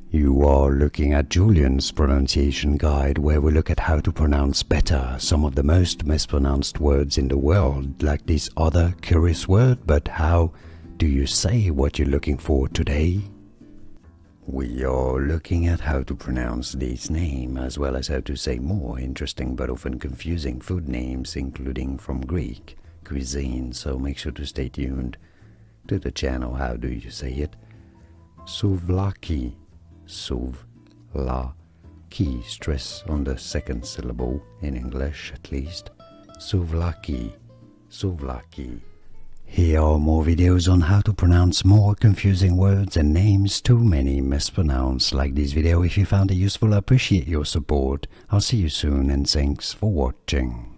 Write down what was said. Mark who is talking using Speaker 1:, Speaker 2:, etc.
Speaker 1: You are looking at Julian's pronunciation guide, where we look at how to pronounce better some of the most mispronounced words in the world, like this other curious word. But how do you say what you're looking for today? We are looking at how to pronounce this name, as well as how to say more interesting but often confusing food names, including from Greek cuisine, so make sure to stay tuned to the channel. How do you say it? Souvlaki. Souvlaki. Stress on the second syllable, in English at least. Souvlaki. Souvlaki. Here are more videos on how to pronounce more confusing words and names too many mispronounced. Like this video if you found it useful. I appreciate your support. I'll see you soon and thanks for watching.